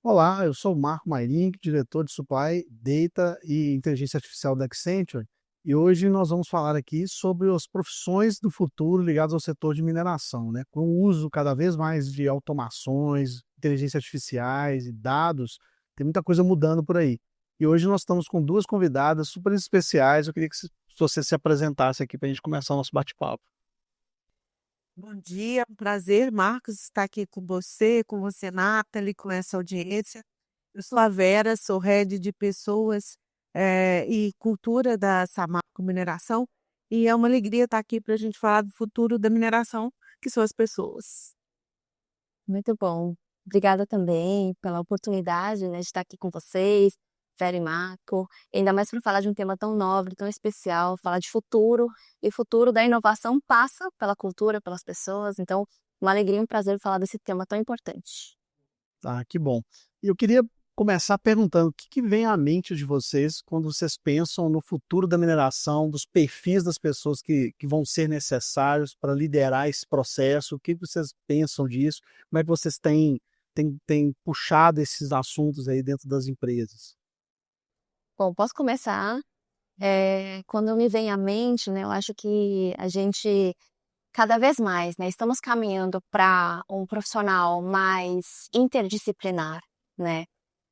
Olá, eu sou o Marco Mairink, diretor de Supply, Data e Inteligência Artificial da Accenture, e hoje nós vamos falar aqui sobre as profissões do futuro ligadas ao setor de mineração, né? Com o uso cada vez mais de automações, inteligência artificiais e dados, tem muita coisa mudando por aí. E hoje nós estamos com duas convidadas super especiais. Eu queria que você se apresentasse aqui para a gente começar o nosso bate-papo. Bom dia, um prazer, Marcos, estar aqui com você, Nathalie, com essa audiência. Eu sou a Vera, sou head de pessoas e cultura da Samarco Mineração, e é uma alegria estar aqui para a gente falar do futuro da mineração, que são as pessoas. Muito bom. Obrigada também pela oportunidade, né, de estar aqui com vocês, Vera e Marco, ainda mais para falar de um tema tão nobre, tão especial, falar de futuro, e o futuro da inovação passa pela cultura, pelas pessoas, então uma alegria e um prazer falar desse tema tão importante. Ah, que bom. E eu queria começar perguntando o que que vem à mente de vocês quando vocês pensam no futuro da mineração, dos perfis das pessoas que vão ser necessários para liderar esse processo. O que vocês pensam disso? Como é que vocês têm puxado esses assuntos aí dentro das empresas? Bom, posso começar? Quando me vem à mente, né, eu acho que a gente cada vez mais, né, estamos caminhando para um profissional mais interdisciplinar, né?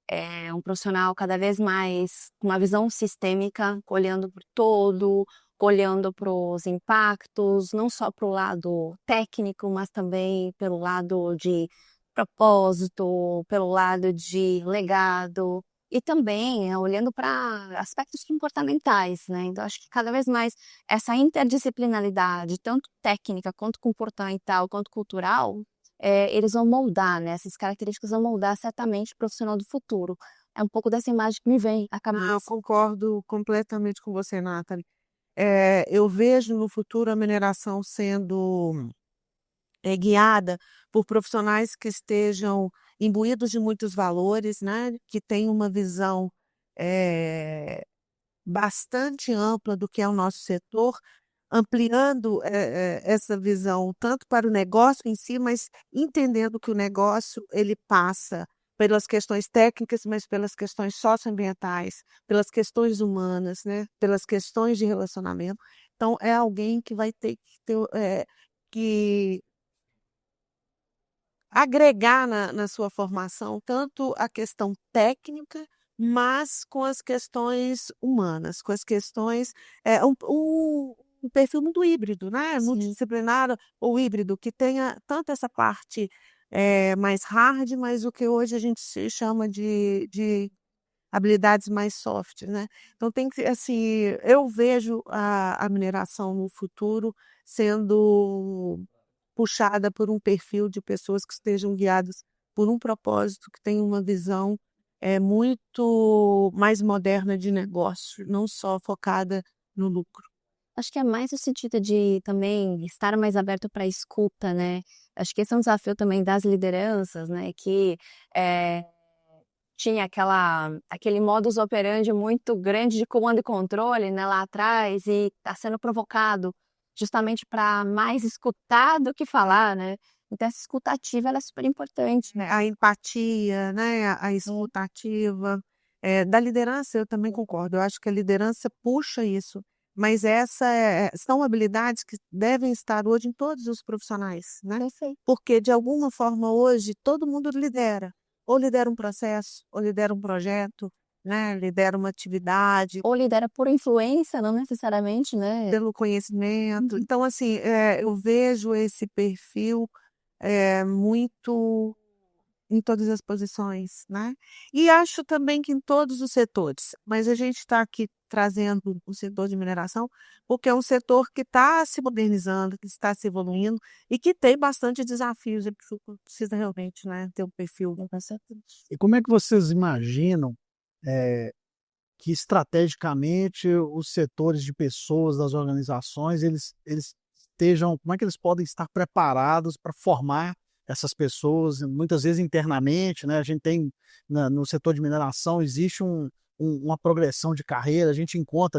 É um profissional cada vez mais com uma visão sistêmica, olhando para o todo, olhando para os impactos, não só para o lado técnico, mas também pelo lado de propósito, pelo lado de legado e também, olhando para aspectos comportamentais, né. Então acho que cada vez mais essa interdisciplinaridade, tanto técnica quanto comportamental, quanto cultural, eles vão moldar, né, essas características vão moldar certamente o profissional do futuro. É um pouco dessa imagem que me vem à Eu cabeça. concordo completamente com você, Nathalie. Eu vejo no futuro a mineração sendo guiada por profissionais que estejam imbuídos de muitos valores, né, que tenham uma visão, eh, bastante ampla do que é o nosso setor, ampliando, essa visão tanto para o negócio em si, mas entendendo que o negócio ele passa pelas questões técnicas, mas pelas questões socioambientais, pelas questões humanas, né, pelas questões de relacionamento. Então é alguém que vai ter que ter, que agregar na sua formação tanto a questão técnica, mas com as questões humanas, com as questões um perfil muito híbrido, né, Sim. multidisciplinar ou híbrido, que tenha tanto essa parte, mais hard, mas o que hoje a gente se chama de habilidades mais soft, né. Então tem que assim, eu vejo a mineração no futuro sendo puxada por um perfil de pessoas que estejam guiadas por um propósito, que tenham uma visão, muito mais moderna de negócio, não só focada no lucro. Acho que é mais no sentido de também estar mais aberto para a escuta, né. Acho que esse é um desafio também das lideranças, né, que, eh, tinha aquele modus operandi muito grande de comando e controle, né, lá atrás e está sendo provocado justamente para mais escutar do que falar, né. Então essa escuta ativa ela é super importante. A empatia, né, a Hum, escuta ativa, da liderança eu também concordo, eu acho que a liderança puxa isso, mas são habilidades que devem estar hoje em todos os profissionais, né, perfeito. porque de alguma forma hoje todo mundo lidera, ou lidera um processo, ou lidera um projeto, né, lidera uma atividade, Ou lidera por influência, não necessariamente, né. pelo conhecimento, Uhum. então assim, eu vejo esse perfil, muito em todas as posições, né. E acho também que em todos os setores, mas a gente está aqui trazendo o setor de mineração, porque é um setor que está se modernizando, que está se evoluindo e que tem bastante desafios e precisa realmente, né, ter um perfil. Com certeza. E como é que vocês imaginam, eh, que estrategicamente os setores de pessoas das organizações, eles estejam, como é que eles podem estar preparados para formar essas pessoas, muitas vezes internamente, né, a gente tem no setor de mineração existe uma progressão de carreira, a gente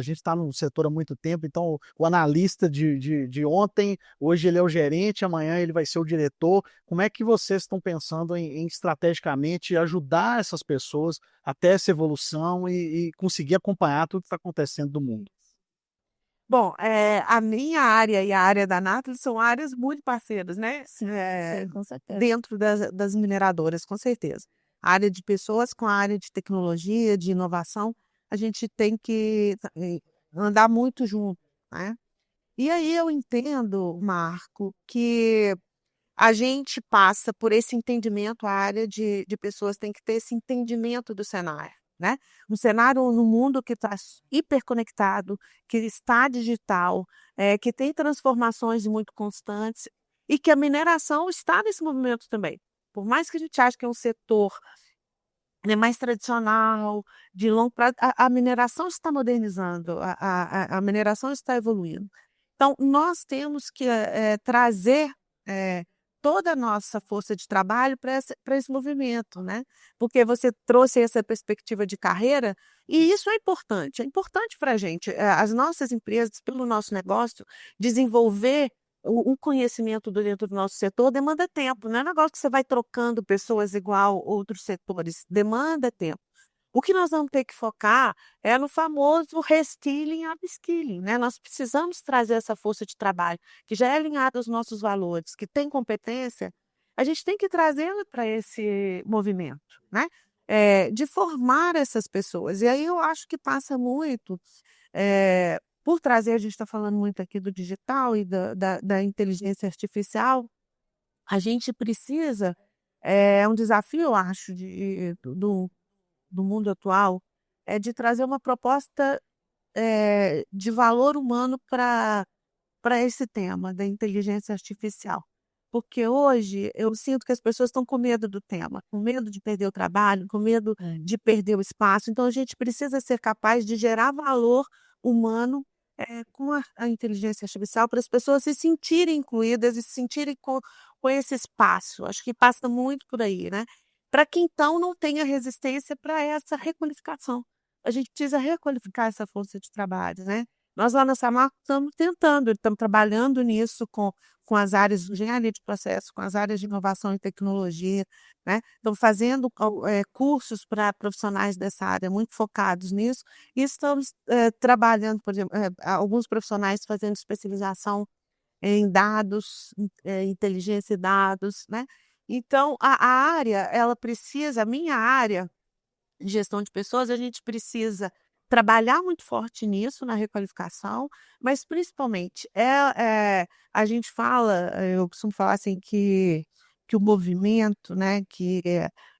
está no setor há muito tempo, então o analista de ontem, hoje ele é o gerente, amanhã ele vai ser o diretor. Como é que vocês estão pensando em estrategicamente ajudar essas pessoas até essa evolução e conseguir acompanhar tudo que está acontecendo no mundo? Bom, a minha área e a área da Nathalie são áreas muito parceiras, né? Sim, com certeza. Dentro das mineradoras, com certeza. A área de pessoas com a área de tecnologia, de inovação, a gente tem que andar muito junto, né? E aí eu entendo, Marco, que a gente passa por esse entendimento, a área de pessoas tem que ter esse entendimento do cenário, né? Um cenário no mundo que está hiperconectado, que está digital, que tem transformações muito constantes e que a mineração está nesse movimento também. Por mais que a gente ache que é um setor, né, mais tradicional, de longo prazo, a mineração está modernizando, a mineração está evoluindo. Então, nós temos que trazer toda a nossa força de trabalho para esse movimento, né? Porque você trouxe essa perspectiva de carreira, e isso é importante para a gente. As nossas empresas, pelo nosso negócio, desenvolver o conhecimento dentro do nosso setor demanda tempo, não é um negócio que você vai trocando pessoas igual outros setores, demanda tempo. O que nós vamos ter que focar é no famoso reskilling e upskilling, né? Nós precisamos trazer essa força de trabalho que já é alinhada aos nossos valores, que tem competência, a gente tem que trazê-la para esse movimento, né? De formar essas pessoas. E aí eu acho que passa muito por trazer, a gente está falando muito aqui do digital e da inteligência artificial, a gente precisa, é um desafio, eu acho, do mundo atual, é de trazer uma proposta de valor humano para esse tema da inteligência artificial. Porque hoje eu sinto que as pessoas estão com medo do tema, com medo de perder o trabalho, com medo de perder o espaço. Então a gente precisa ser capaz de gerar valor humano com a inteligência artificial para as pessoas se sentirem incluídas e se sentirem com esse espaço. Acho que passa muito por aí, né? Para que então não tenha resistência para essa requalificação. A gente precisa requalificar essa força de trabalho, né? Nós lá na Samarco estamos trabalhando nisso com as áreas de engenharia de processo, com as áreas de inovação e tecnologia, né? Estamos fazendo cursos para profissionais dessa área, muito focados nisso, e estamos trabalhando, por exemplo, alguns profissionais fazendo especialização em dados, inteligência e dados, né? Então, a área, ela precisa, a minha área de gestão de pessoas, a gente precisa trabalhar muito forte nisso, na requalificação, mas principalmente a gente fala, eu costumo falar assim que o movimento, né, que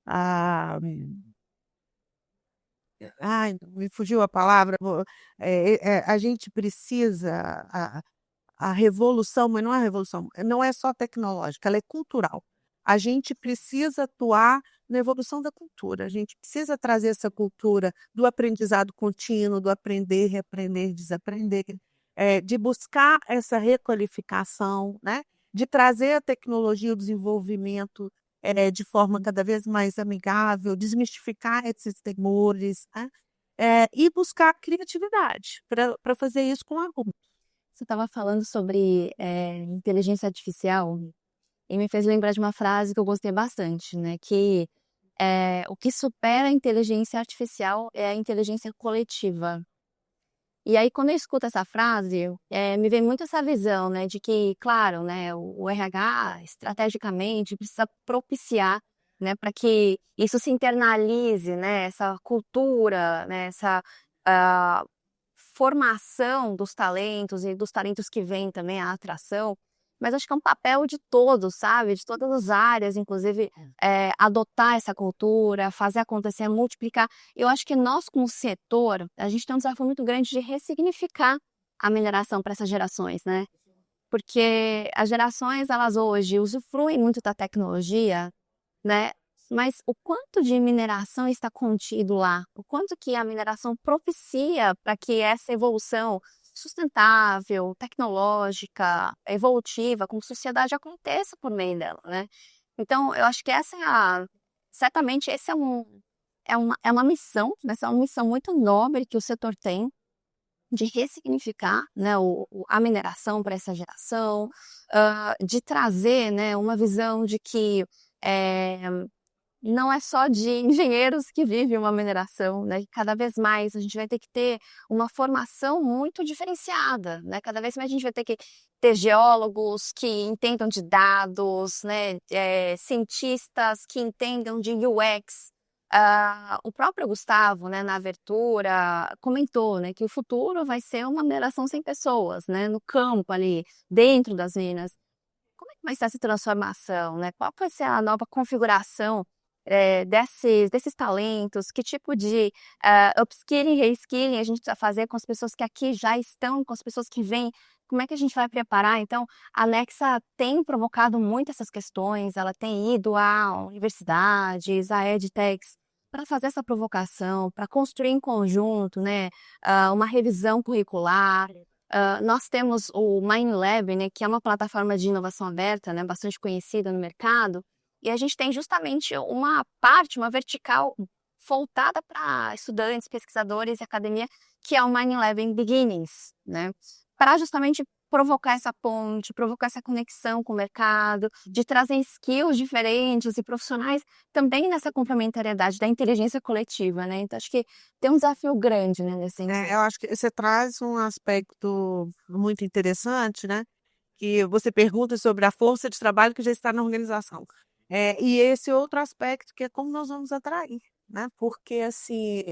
a, ai, me fugiu a palavra, a gente precisa, a revolução, mas não é a revolução, não é só tecnológica, ela é cultural. A gente precisa atuar na evolução da cultura, a gente precisa trazer essa cultura do aprendizado contínuo, do aprender, reaprender, desaprender, de buscar essa requalificação, né? De trazer a tecnologia, o desenvolvimento de forma cada vez mais amigável, desmistificar esses temores, né? E buscar criatividade para fazer isso com alunos. Você estava falando sobre inteligência artificial e me fez lembrar de uma frase que eu gostei bastante, né? Que o que supera a inteligência artificial é a inteligência coletiva. E aí, quando eu escuto essa frase, me vem muito essa visão, né? De que, claro, né? O RH, estrategicamente, precisa propiciar, né? Para que isso se internalize, né? Essa cultura, né? Essa ah, formação dos talentos e dos talentos que vêm também, a atração, mas acho que é um papel de todos, sabe? De todas as áreas, inclusive adotar essa cultura, fazer acontecer, multiplicar. Eu acho que nós, como setor, a gente tem um desafio muito grande de ressignificar a mineração para essas gerações, né? Porque as gerações, elas hoje usufruem muito da tecnologia, né? Mas o quanto de mineração está contido lá? O quanto que a mineração propicia para que essa evolução sustentável, tecnológica, evolutiva, como sociedade aconteça por meio dela, né? Então, eu acho que certamente esse é é uma missão, mas é uma missão muito nobre que o setor tem de ressignificar, né, a mineração para essa geração, de trazer, né, uma visão de que não é só de engenheiros que vivem uma mineração, né? Cada vez mais a gente vai ter que ter uma formação muito diferenciada, né? Cada vez mais a gente vai ter que ter geólogos que entendam de dados, né? Cientistas que entendam de UX. O próprio Gustavo, né, na abertura, comentou, né, que o futuro vai ser uma mineração sem pessoas, né, no campo ali, dentro das minas. Como é que vai ser essa transformação, né? Qual vai ser a nova configuração desses talentos? Que tipo de upskilling, reskilling a gente precisa fazer com as pessoas que aqui já estão, com as pessoas que vêm? Como é que a gente vai preparar? Então, a Nexa tem provocado muito essas questões, ela tem ido a universidades, a edtechs, para fazer essa provocação, para construir em conjunto, né, uma revisão curricular. Nós temos o MindLab, né, que é uma plataforma de inovação aberta, né, bastante conhecida no mercado, e a gente tem justamente uma parte, uma vertical voltada para estudantes, pesquisadores e academia, que é o MindLab Beginnings, né, para justamente provocar essa ponte, provocar essa conexão com o mercado, de trazer skills diferentes e profissionais também nessa complementariedade da inteligência coletiva, né? Então, acho que tem um desafio grande, né, nesse sentido. Eu acho que você traz um aspecto muito interessante, né? Que você pergunta sobre a força de trabalho que já está na organização. E esse outro aspecto que é como nós vamos atrair, né? Porque, assim,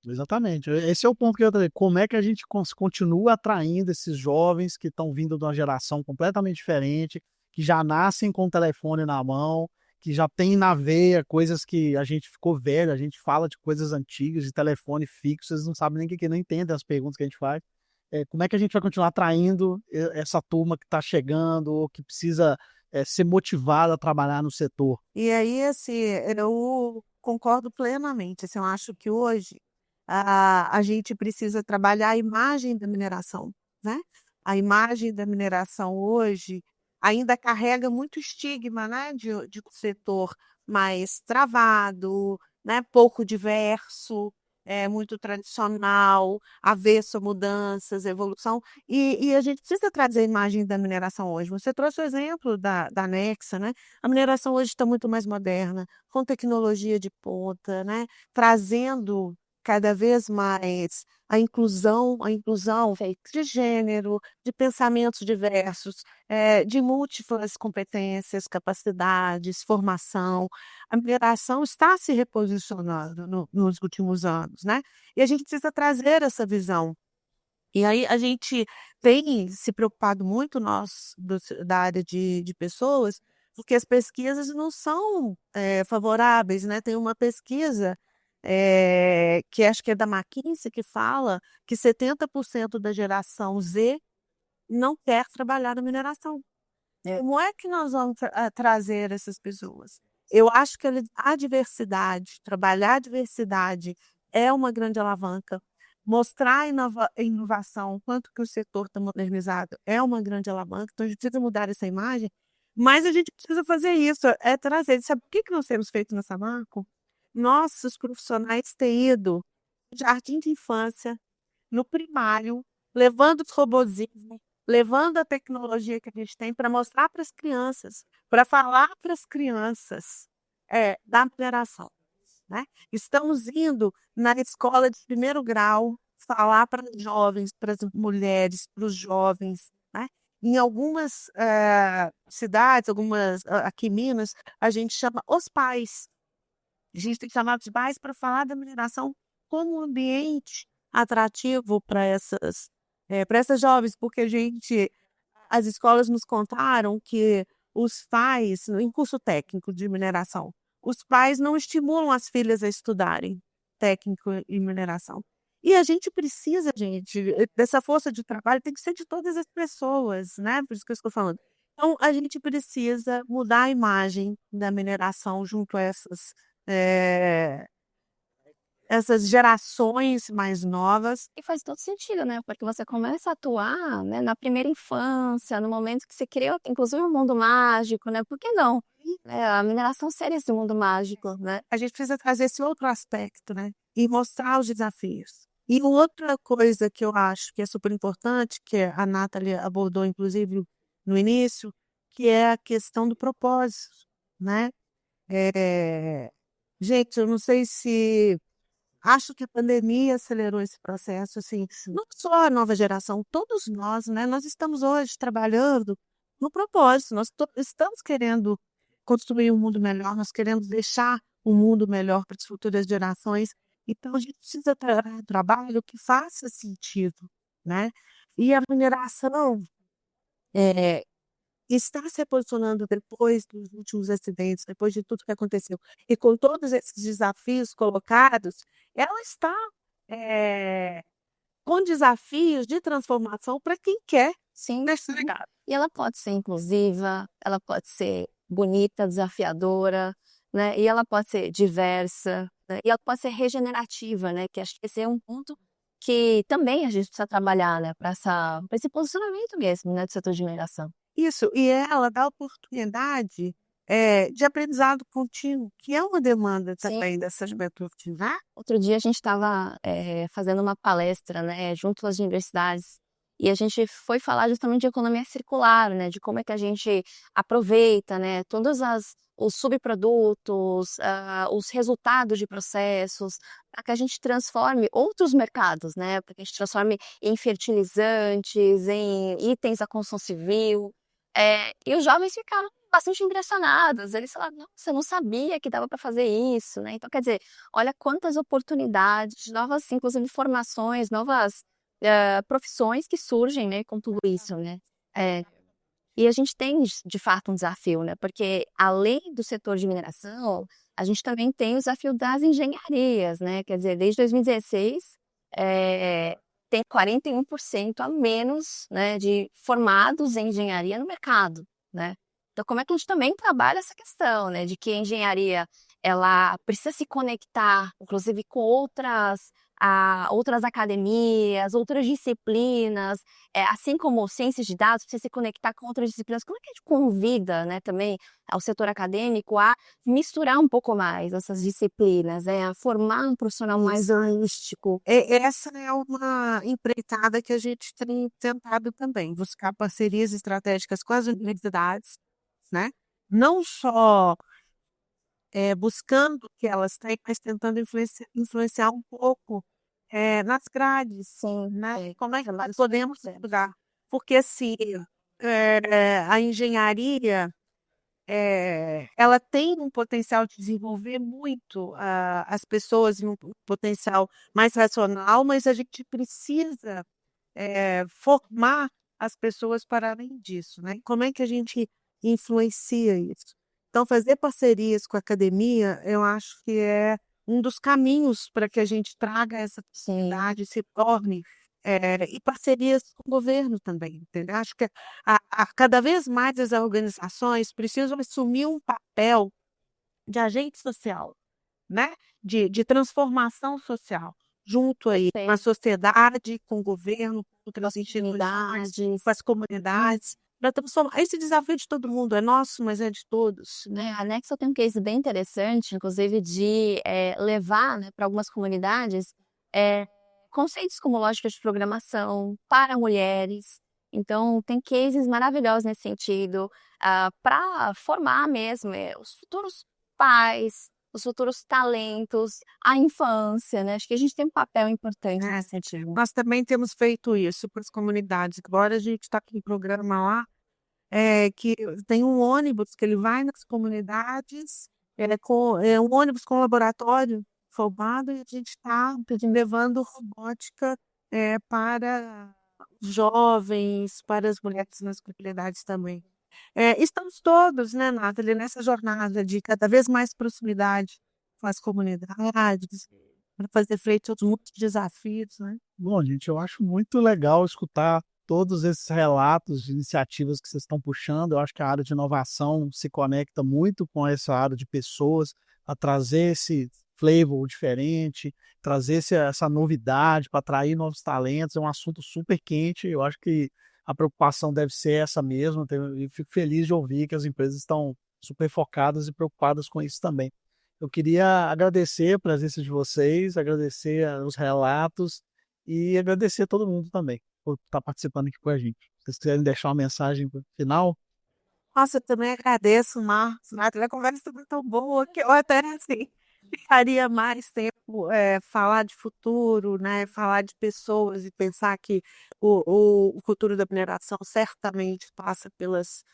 Exatamente. Esse é o ponto que eu falei. Como é que a gente continua atraindo esses jovens que estão vindo de uma geração completamente diferente, que já nascem com o telefone na mão, que já tem na veia coisas que a gente ficou velho, a gente fala de coisas antigas, de telefone fixo, eles não sabem nem o que não entendem as perguntas que a gente faz. Como é que a gente vai continuar atraindo essa turma que está chegando ou que precisa ser motivada a trabalhar no setor? e aí, assim, eu concordo plenamente. Assim, eu acho que hoje a gente precisa trabalhar a imagem da mineração, né? A imagem da mineração hoje ainda carrega muito estigma, né? De um setor mais travado, né? Pouco diverso, muito tradicional, avesso a mudanças, evolução. E a gente precisa trazer a imagem da mineração hoje. Você trouxe o exemplo da Nexa, né? A mineração hoje está muito mais moderna, com tecnologia de ponta, né? Trazendo cada vez mais a inclusão de gênero, de pensamentos diversos, de múltiplas competências, capacidades, formação. A mineração está se reposicionando nos últimos anos, né? E a gente precisa trazer essa visão. E aí a gente tem se preocupado muito, nós da área de pessoas, porque as pesquisas não são favoráveis, né? Tem uma pesquisa que acho que é da McKinsey que fala que 70% da geração Z não quer trabalhar na mineração. Como é que nós vamos trazer essas pessoas? Eu acho que a diversidade, trabalhar a diversidade é uma grande alavanca. Mostrar a inovação, quanto que o setor está modernizado, é uma grande alavanca. Então, a gente precisa mudar essa imagem, mas a gente precisa fazer isso, trazer. Sabe o que nós temos feito nessa marca? Nossos profissionais têm ido no jardim de infância, no primário, levando os robozinhos, levando a tecnologia que a gente tem para mostrar para as crianças, para falar para as crianças da mineração, né? Estamos indo na escola de primeiro grau falar para os jovens, para as mulheres, para os jovens, né? Em algumas cidades, aqui em Minas, a gente chama os pais. A gente tem que chamar os pais para falar da mineração como um ambiente atrativo para essas jovens, porque as escolas nos contaram que os pais, em curso técnico de mineração, os pais não estimulam as filhas a estudarem técnico em mineração. E a gente precisa, gente, dessa força de trabalho tem que ser de todas as pessoas, né? Por isso que eu estou falando. Então, a gente precisa mudar a imagem da mineração junto a essas essas gerações mais novas. E faz todo sentido, né? Porque você começa a atuar, né, na primeira infância, no momento que você criou, inclusive o mundo mágico, né? Por que não? A mineração seria esse mundo mágico, né? A gente precisa trazer esse outro aspecto, né? E mostrar os desafios. E outra coisa que eu acho que é super importante, que a Nathalie abordou, inclusive, no início, que é a questão do propósito, né? Gente, eu não sei se... Acho que a pandemia acelerou esse processo, assim, não só a nova geração, todos nós, né? Nós estamos hoje trabalhando no propósito, estamos querendo construir um mundo melhor, nós queremos deixar um mundo melhor para as futuras gerações. Então, a gente precisa um trabalho que faça sentido, né? E a mineração está se posicionando depois dos últimos acidentes, depois de tudo que aconteceu, e com todos esses desafios colocados, ela está com desafios de transformação para quem quer Sim. nesse legado. E ela pode ser inclusiva, ela pode ser bonita, desafiadora, né? E ela pode ser diversa, né? E ela pode ser regenerativa, né? Que acho que esse é um ponto que também a gente precisa trabalhar, né? Para esse posicionamento mesmo, né? Do setor de mineração. Isso, e ela dá oportunidade de aprendizado contínuo, que é uma demanda também dessa juventude, né? Outro dia a gente estava fazendo uma palestra, né, junto às universidades, e a gente foi falar justamente de economia circular, né, de como é que a gente aproveita, né, todos os subprodutos, os resultados de processos, para que a gente transforme outros mercados, né, para que a gente transforme em fertilizantes, em itens da construção civil. E os jovens ficaram bastante impressionados. Eles falaram: nossa, eu não sabia que dava para fazer isso, né? Então, quer dizer, olha quantas oportunidades, novas, inclusive, formações, novas profissões que surgem, né, com tudo isso, né? E a gente tem, de fato, um desafio, né? Porque, além do setor de mineração, a gente também tem o desafio das engenharias, né? Quer dizer, desde 2016, tem 41% a menos, né, de formados em engenharia no mercado, né? Então, como é que a gente também trabalha essa questão, né, de que a engenharia ela precisa se conectar, inclusive, com outras academias, outras disciplinas, assim como ciências de dados, precisa se conectar com outras disciplinas. Como é que a gente convida, né, também ao setor acadêmico a misturar um pouco mais essas disciplinas, a formar um profissional mais holístico? Essa é uma empreitada que a gente tem tentado também, buscar parcerias estratégicas com as universidades, né? Não só buscando o que elas têm, mas tentando influenciar um pouco nas grades, Sim, né? Como é que nós podemos estudar? Porque, assim, a engenharia, ela tem um potencial de desenvolver muito as pessoas, um potencial mais racional, mas a gente precisa formar as pessoas para além disso, né? Como é que a gente influencia isso? Então, fazer parcerias com a academia, eu acho que é um dos caminhos para que a gente traga essa possibilidade, se torne, e parcerias com o governo também, entendeu? Acho que cada vez mais as organizações precisam assumir um papel de agente social, né? De transformação social, junto aí com a sociedade, com o governo, com outras instituições, com as comunidades, para transformar. Esse desafio de todo mundo é nosso, mas é de todos, né? A Nexa tem um case bem interessante, inclusive, de levar, né, para algumas comunidades conceitos como lógica de programação para mulheres. Então, tem cases maravilhosos nesse sentido, para formar mesmo os futuros pais, os futuros talentos, a infância, né? Acho que a gente tem um papel importante nesse sentido. Nós também temos feito isso para as comunidades. Agora a gente está com um programa lá, que tem um ônibus que ele vai nas comunidades, um ônibus com laboratório formado, e a gente está levando robótica para os jovens, para as mulheres nas comunidades também. Estamos todos, né, Nathalie, nessa jornada de cada vez mais proximidade com as comunidades, para fazer frente aos muitos desafios, né? Bom, gente, eu acho muito legal escutar todos esses relatos de iniciativas que vocês estão puxando. Eu acho que a área de inovação se conecta muito com essa área de pessoas, a trazer esse flavor diferente, trazer essa novidade para atrair novos talentos, é um assunto super quente. Eu acho que a preocupação deve ser essa mesmo. E fico feliz de ouvir que as empresas estão super focadas e preocupadas com isso também. Eu queria agradecer a presença de vocês, agradecer os relatos e agradecer a todo mundo também por estar participando aqui com a gente. Se vocês quiserem deixar uma mensagem final. Nossa, eu também agradeço, Marcos. A conversa foi tão boa que eu até assim ficaria mais tempo falar de futuro, né? Falar de pessoas e pensar que o futuro da mineração certamente passa pelas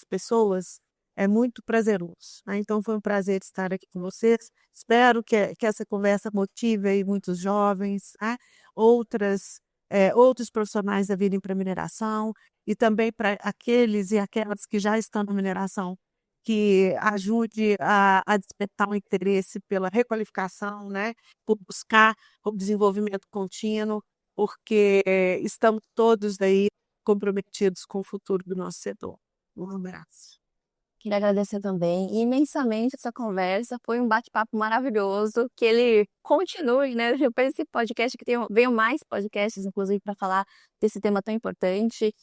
pessoas. É muito prazeroso, né? Então foi um prazer estar aqui com vocês. Espero que essa conversa motive aí muitos jovens, né? Outros profissionais a virem para a mineração e também para aqueles e aquelas que já estão na mineração, que ajude a despertar o interesse pela requalificação, né? Por buscar o desenvolvimento contínuo, porque estamos todos aí comprometidos com o futuro do nosso setor. Um abraço. Queria agradecer também imensamente essa conversa, foi um bate-papo maravilhoso, que ele continue, né? Depois desse podcast, que venham mais podcasts, inclusive, para falar desse tema tão importante.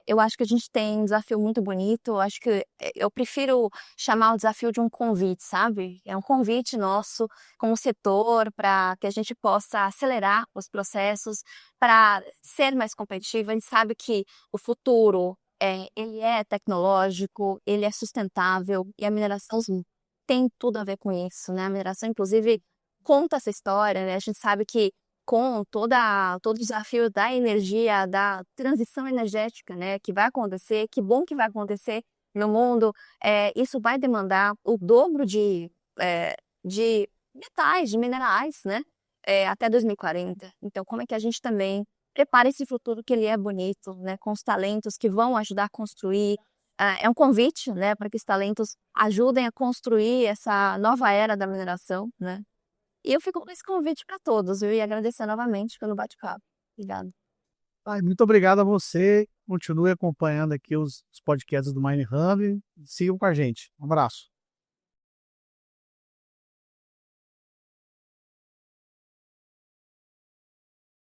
Eu acho que a gente tem um desafio muito bonito, eu acho que eu prefiro chamar o desafio de um convite, sabe? É um convite nosso como setor para que a gente possa acelerar os processos, para ser mais competitivo. A gente sabe que o futuro ele é tecnológico, ele é sustentável e a mineração tem tudo a ver com isso, né? A mineração, inclusive, conta essa história, né? A gente sabe que com todo o desafio da energia, da transição energética, né, que vai acontecer, que bom que vai acontecer no mundo, isso vai demandar o dobro de metais, de minerais, né, até 2040. Então, como é que a gente também prepara esse futuro que ele é bonito, né, com os talentos que vão ajudar a construir. É um convite, né, para que os talentos ajudem a construir essa nova era da mineração, né? E eu fico com esse convite para todos, viu? E agradecer novamente pelo bate-papo. Obrigada. Muito obrigado a você. Continue acompanhando aqui os podcasts do Mining Hub. Sigam com a gente. Um abraço.